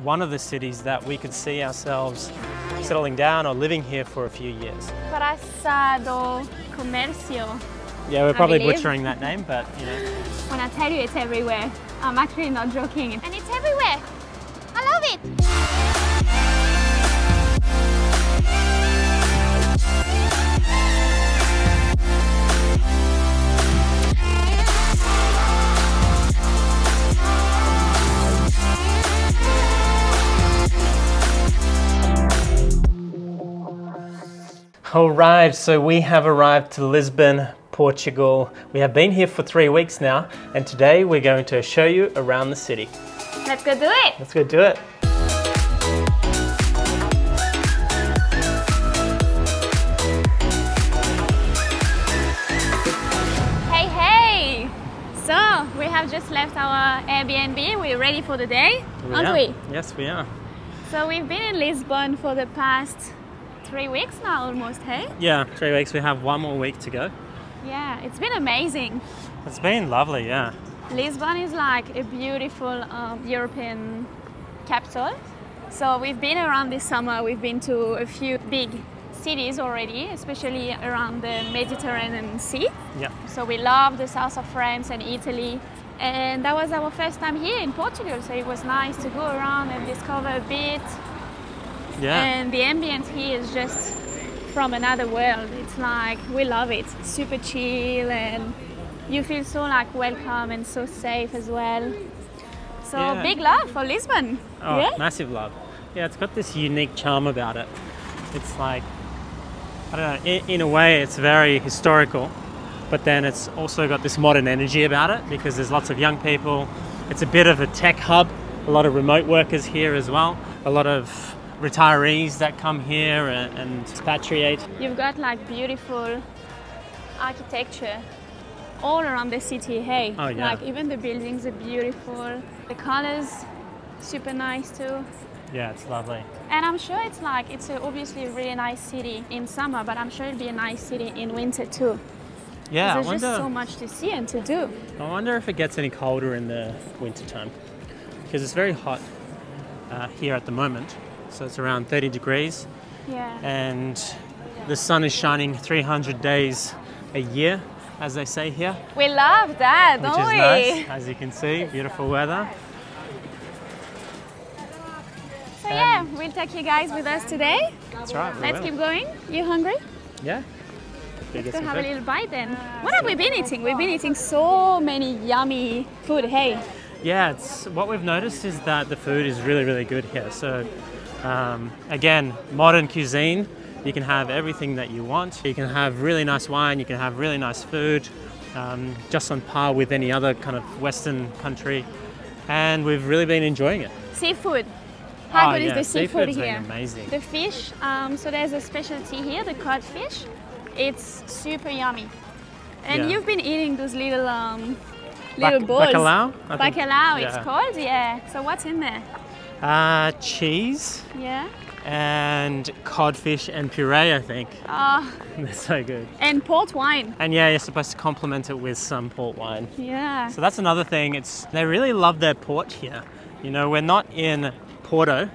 one of the cities that we could see ourselves settling down or living here for a few years. Praça do Comércio. Yeah, we're probably butchering that name, but you know. When I tell you it's everywhere, I'm actually not joking. And it's everywhere. I love it. All right, so we have arrived to Lisbon, Portugal. We have been here for 3 weeks now, and today we're going to show you around the city. Let's go do it. Let's go do it. Hey, hey! So, we have just left our Airbnb. We're ready for the day, aren't we? Yes, we are. So, we've been in Lisbon for the past 3 weeks now almost, hey? Yeah, 3 weeks. We have 1 more week to go. Yeah, it's been amazing. It's been lovely, yeah. Lisbon is like a beautiful European capital. So we've been around this summer, we've been to a few big cities already, especially around the Mediterranean Sea. Yeah. So we love the south of France and Italy. And that was our first time here in Portugal, so it was nice to go around and discover a bit. Yeah. And the ambience here is just from another world. It's like, we love it. Super chill, and you feel so like welcome and so safe as well. So yeah. Big love for Lisbon. Oh, yeah? Massive love. Yeah, it's got this unique charm about it. It's like, I don't know, in a way it's very historical, but then it's also got this modern energy about it because there's lots of young people. It's a bit of a tech hub, a lot of remote workers here as well, a lot of retirees that come here and expatriate. You've got like beautiful architecture all around the city, hey? Oh, yeah. Like even the buildings are beautiful. The colors, super nice too. Yeah, it's lovely. And I'm sure it's like, it's obviously a really nice city in summer, but I'm sure it'll be a nice city in winter too. Yeah, there's just so much to see and to do. I wonder if it gets any colder in the winter time, because it's very hot here at the moment. So it's around 30 degrees. Yeah. And the sun is shining 300 days a year, as they say here. We love that, don't we? Which is nice, as you can see, beautiful weather. So yeah, we'll take you guys with us today. That's right. Let's keep going. You hungry? Yeah. Let's go have a little bite then. What have we been eating? We've been eating so many yummy food, hey? Yeah, what we've noticed is that the food is really, really good here. So again, modern cuisine. You can have everything that you want. You can have really nice wine, you can have really nice food, just on par with any other kind of Western country. And we've really been enjoying it. Seafood. How good is the seafood here? Been amazing. The fish, so there's a specialty here, the codfish. It's super yummy. And you've been eating those little balls. Bacalhau? Bacalhau, it's called, yeah. So what's in there? Cheese. Yeah. And codfish and puree, I think. Oh. They're so good. And port wine. And yeah, you're supposed to complement it with some port wine. Yeah. So that's another thing. They really love their port here. You know, we're not in Porto,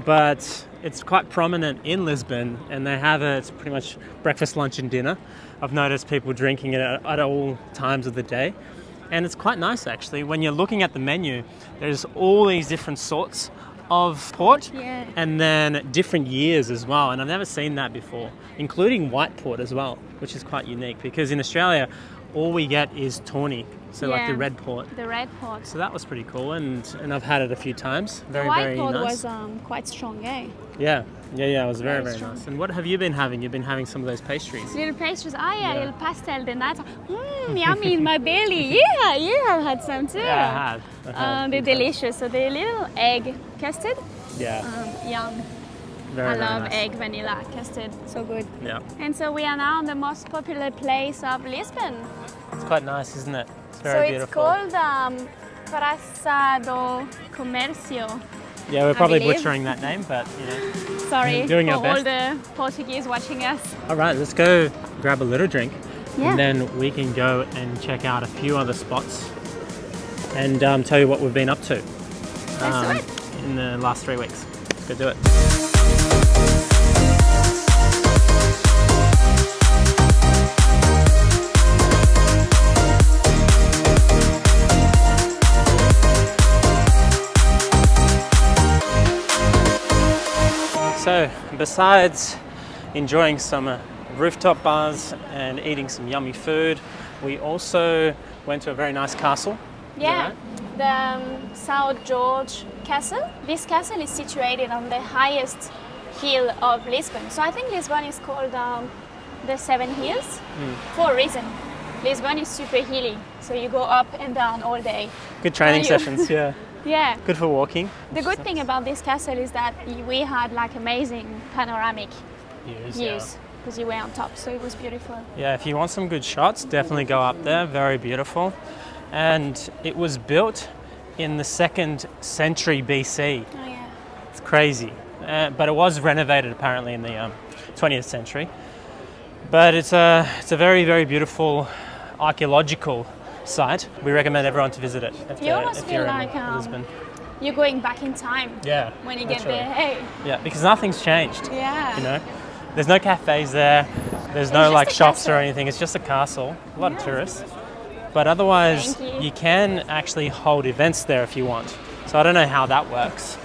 but it's quite prominent in Lisbon, and they have it's pretty much breakfast, lunch and dinner. I've noticed people drinking it at all times of the day. And it's quite nice actually. When you're looking at the menu, there's all these different sorts of port, and then different years as well, and I've never seen that before, including white port as well, which is quite unique because in Australia all we get is tawny, so like the red port. The red port. So that was pretty cool, and I've had it a few times. Very, the white very port nice. Was quite strong, eh? Yeah, it was very, very strong. nice. And what have you been having? You've been having some of those pastries. Little pastries, little pastel de nata. Yummy in my belly. Yeah, you have had some too. Yeah, I had. They're delicious. So they're little egg custard. Yeah. Yum. Very, I love nice. egg vanilla custard. So good. Yeah. And so we are now in the most popular place of Lisbon. It's quite nice, isn't it? It's very beautiful. So it's called Praça do Comércio. Yeah, we're probably butchering that name, but you know. Sorry doing for our best. all the Portuguese watching us. All right, let's go grab a little drink, Yeah. and then we can go and check out a few other spots and tell you what we've been up to. Let's do it. in the last 3 weeks. Go do it. So, besides enjoying some rooftop bars and eating some yummy food, we also went to a very nice castle. Yeah, the South George Castle. This castle is situated on the highest hill of Lisbon. So I think Lisbon is called the Seven Hills for a reason. Lisbon is super hilly, so you go up and down all day. Good training sessions, yeah. Yeah. Good for walking. The good thing about this castle is that we had like amazing panoramic views because you were on top, so it was beautiful. Yeah, if you want some good shots, definitely go up there. Very beautiful. And it was built in the 2nd century BC. Oh yeah. It's crazy. But it was renovated apparently in the 20th century. But it's a very, very beautiful archaeological site. We recommend everyone to visit it if You almost if feel you're like in Lisbon. you're going back in time. Yeah, When you get literally. there, hey. Yeah, because nothing's changed. Yeah. You know, there's no cafes there. There's no just like a shops or castle. anything. It's just a castle. A lot of tourists. But otherwise, Thank you. can actually hold events there if you want. So I don't know how that works,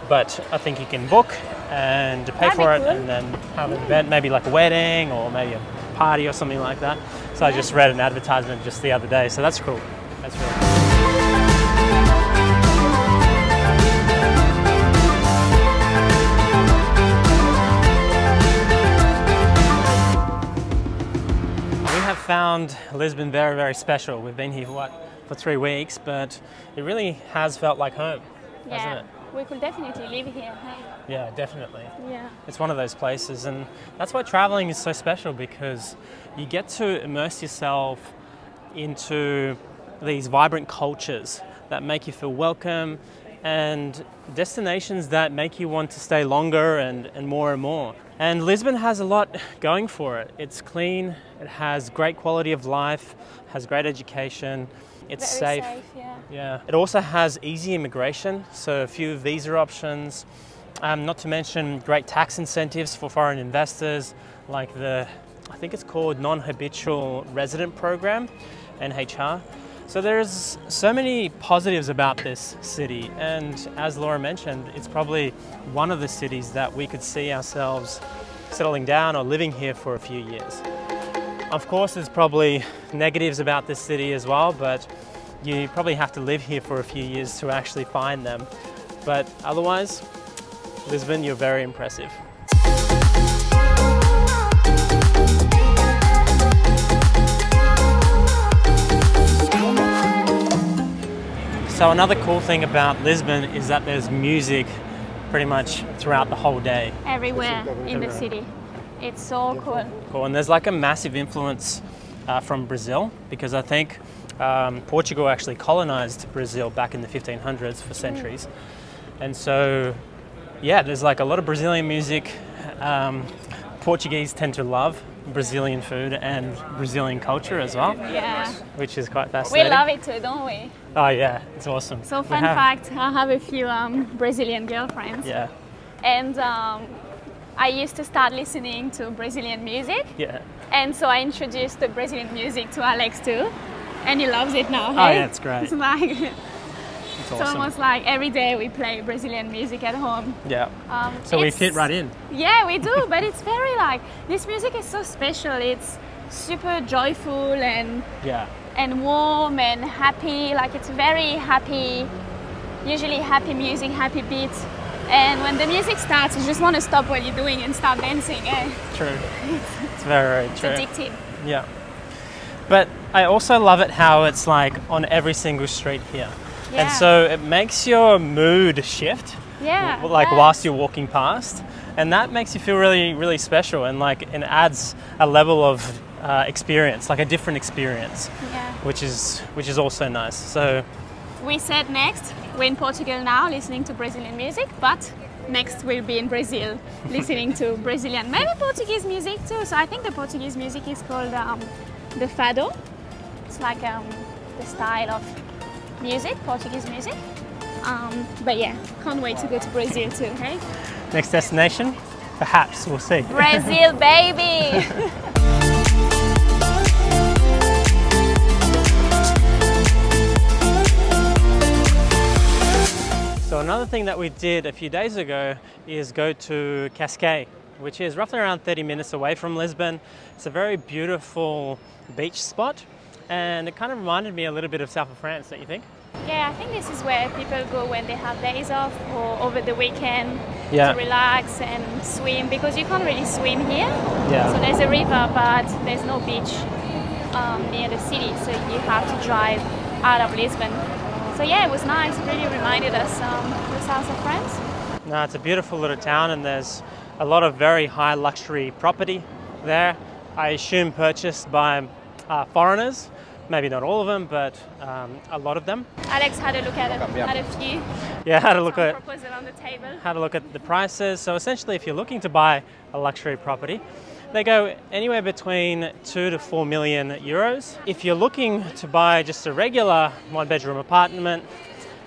but I think you can book and pay That'd be for it cool. and then have an event, maybe like a wedding or maybe a party or something like that. So I just read an advertisement just the other day, so that's cool. That's really cool. We have found Lisbon very, very special. We've been here for 3 weeks, but it really has felt like home, hasn't it? We could definitely live here. Hey. Yeah, definitely. Yeah. It's one of those places, and that's why traveling is so special, because you get to immerse yourself into these vibrant cultures that make you feel welcome, and destinations that make you want to stay longer and more and more. And Lisbon has a lot going for it. It's clean, it has great quality of life, has great education, it's Very safe. yeah. Yeah. It also has easy immigration, so a few visa options, not to mention great tax incentives for foreign investors, like I think it's called Non-Habitual Resident Program, NHR. So there's so many positives about this city, and as Laura mentioned, it's probably one of the cities that we could see ourselves settling down or living here for a few years. Of course, there's probably negatives about this city as well, but you probably have to live here for a few years to actually find them. But otherwise, Lisbon, you're very impressive. So another cool thing about Lisbon is that there's music pretty much throughout the whole day. Everywhere in the city. It's so cool. Cool. And there's like a massive influence from Brazil, because I think Portugal actually colonized Brazil back in the 1500s for centuries. And so, yeah, there's like a lot of Brazilian music. Portuguese tend to love Brazilian food and Brazilian culture as well, Yeah. which is quite We fascinating. love it too, don't we? Oh yeah, it's awesome. So We fun have- fact, I have a few Brazilian girlfriends. Yeah, And I used to start listening to Brazilian music. yeah. And so I introduced the Brazilian music to Alex too. And he loves it now. Oh Hey? yeah, it's great. It's like, It's it's awesome. almost like every day we play Brazilian music at home. Yeah. So we It's- fit right in. Yeah, we do, but it's very like, this music is so special. It's super joyful and warm and happy. Like it's very happy, usually happy music, happy beats. And when the music starts, you just want to stop what you're doing and start dancing. Eh? True. It's very, very It's true. addictive. Yeah. But I also love it how it's like on every single street here. Yeah. And so it makes your mood shift, Yeah. like yeah. whilst you're walking past. And that makes you feel really, really special, and like it adds a level of experience, like a different experience, Yeah. which is also nice. So We said next, we're in Portugal now listening to Brazilian music, but next we'll be in Brazil listening to Brazilian, maybe Portuguese music too. So I think the Portuguese music is called the fado. It's like the style of music, Portuguese music. But yeah, can't wait to go to Brazil too, hey? Next destination? Perhaps, we'll see. Brazil, baby! So another thing that we did a few days ago is go to Cascais, which is roughly around 30 minutes away from Lisbon. It's a very beautiful beach spot, and it kind of reminded me a little bit of south of France, don't you think? Yeah, I think this is where people go when they have days off or over the weekend Yeah. to relax and swim, because you can't really swim here. Yeah. So there's a river, but there's no beach near the city, so you have to drive out of Lisbon. So yeah, it was nice. It really reminded us the south of France. No, it's a beautiful little town, and there's a lot of very high luxury property there. I assume purchased by foreigners. Maybe not all of them, but a lot of them. Alex had a look at a few. Yeah, had a look at proposal on the table. had a look at the prices. So essentially, if you're looking to buy a luxury property, they go anywhere between 2 to 4 million euros. If you're looking to buy just a regular one-bedroom apartment,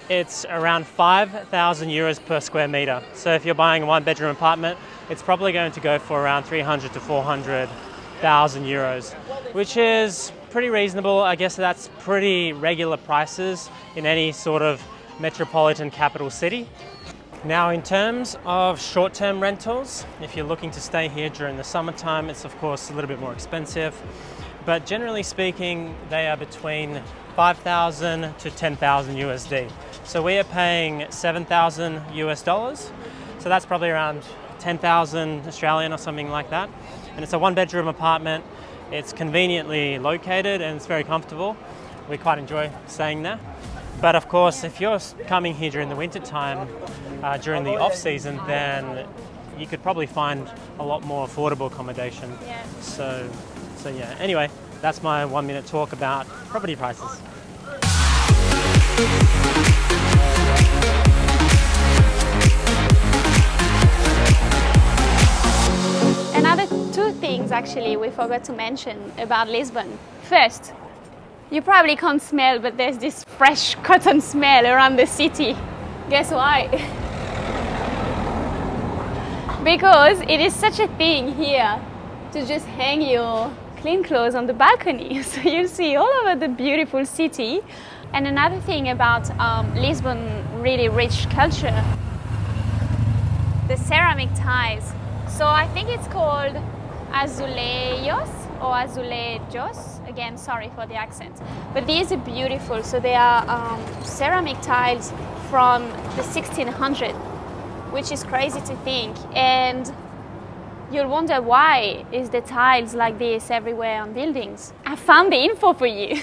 it's around 5,000 euros per square meter. So if you're buying a one-bedroom apartment, it's probably going to go for around 300 to 400,000 euros, which is pretty reasonable. I guess that's pretty regular prices in any sort of metropolitan capital city. Now, in terms of short-term rentals, if you're looking to stay here during the summertime, it's of course a little bit more expensive, but generally speaking, they are between 5,000 to 10,000 USD. So we are paying 7,000 US dollars. So that's probably around 10,000 Australian or something like that. And it's a one-bedroom apartment. It's conveniently located and it's very comfortable. We quite enjoy staying there. But of course, if you're coming here during the winter time, during the off season, then you could probably find a lot more affordable accommodation. Yeah. So yeah. Anyway, that's my 1-minute talk about property prices. Another two things actually we forgot to mention about Lisbon. First, you probably can't smell, but there's this fresh cotton smell around the city. Guess why? Because it is such a thing here to just hang your clean clothes on the balcony. So you'll see all over the beautiful city. And another thing about Lisbon, really rich culture, the ceramic tiles. So I think it's called azulejos or azulejos. Again, sorry for the accent. But these are beautiful. So they are ceramic tiles from the 1600s, which is crazy to think. And you'll wonder why is the tiles like this everywhere on buildings. I found the info for you.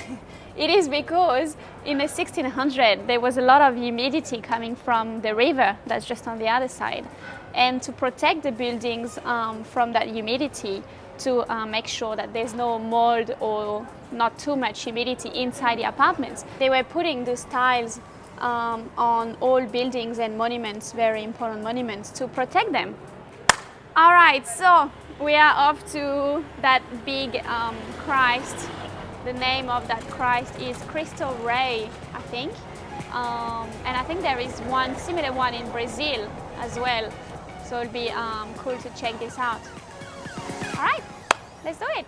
It is because in the 1600s there was a lot of humidity coming from the river that's just on the other side. And to protect the buildings from that humidity, to make sure that there's no mold or not too much humidity inside the apartments, they were putting those tiles on all buildings and monuments, very important monuments, to protect them. All right, so we are off to that big Christ. The name of that Christ is Cristo Rei, I think. And I think there is one similar one in Brazil as well. So it'll be cool to check this out. All right, let's do it.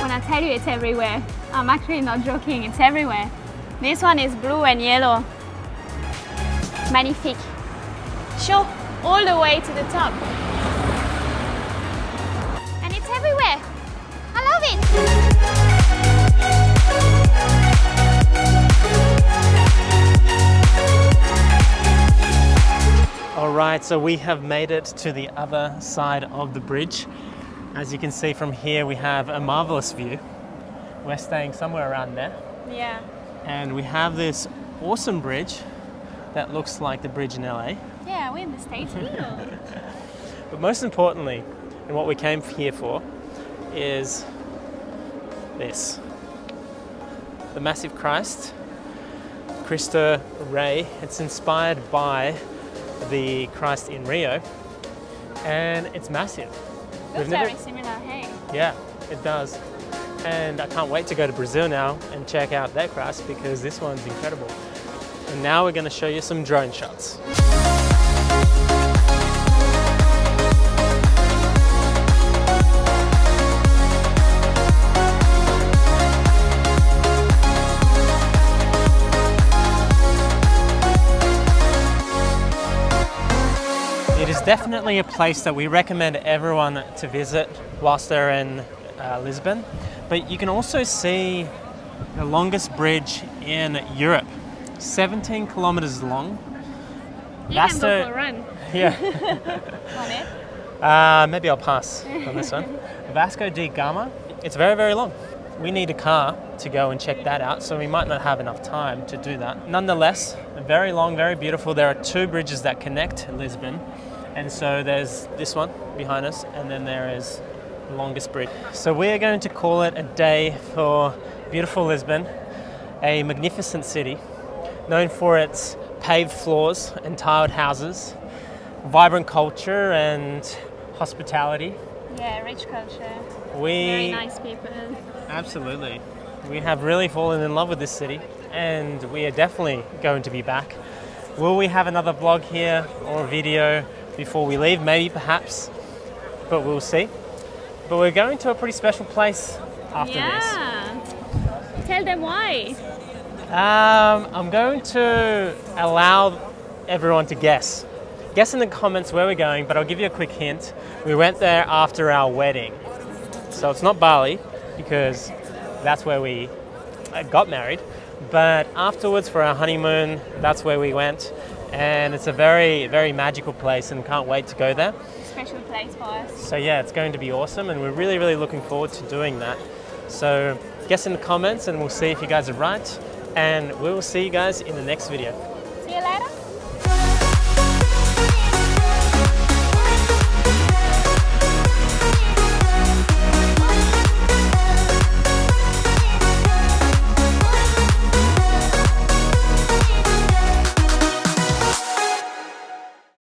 When I tell you it's everywhere, I'm actually not joking, it's everywhere. This one is blue and yellow. Magnifique. Show all the way to the top. And it's everywhere. I love it. All right, so we have made it to the other side of the bridge. As you can see from here, we have a marvelous view. We're staying somewhere around there. Yeah. And we have this awesome bridge that looks like the bridge in LA. Yeah, we're in the States too. But most importantly, and what we came here for, is this. The massive Christ, Cristo Rei. It's inspired by the Christ in Rio, and it's massive. Looks very similar, hey? Yeah, it does. And I can't wait to go to Brazil now and check out their crust because this one's incredible. And now we're going to show you some drone shots. It is definitely a place that we recommend everyone to visit whilst they're in Lisbon. But you can also see the longest bridge in Europe, 17 kilometers long. You can go for a run. Yeah. On it? Maybe I'll pass on this one. Vasco da Gama. It's very, very long. We need a car to go and check that out, so we might not have enough time to do that. Nonetheless, very long, very beautiful. There are two bridges that connect Lisbon. And so there's this one behind us, and then there is the longest bridge. So we're going to call it a day for beautiful Lisbon, a magnificent city, known for its paved floors and tiled houses, vibrant culture and hospitality. Yeah, rich culture. Very nice people. Absolutely. We have really fallen in love with this city, and we are definitely going to be back. Will we have another vlog here or a video before we leave? Maybe, perhaps, but we'll see. But we're going to a pretty special place after this. Tell them why. I'm going to allow everyone to guess. Guess in the comments where we're going, but I'll give you a quick hint. We went there after our wedding. So it's not Bali, because that's where we got married. But afterwards, for our honeymoon, that's where we went. And it's a very, very magical place, and can't wait to go there. Special place for us. So yeah, it's going to be awesome, and we're really, really looking forward to doing that. So guess in the comments, and we'll see if you guys are right. And we will see you guys in the next video.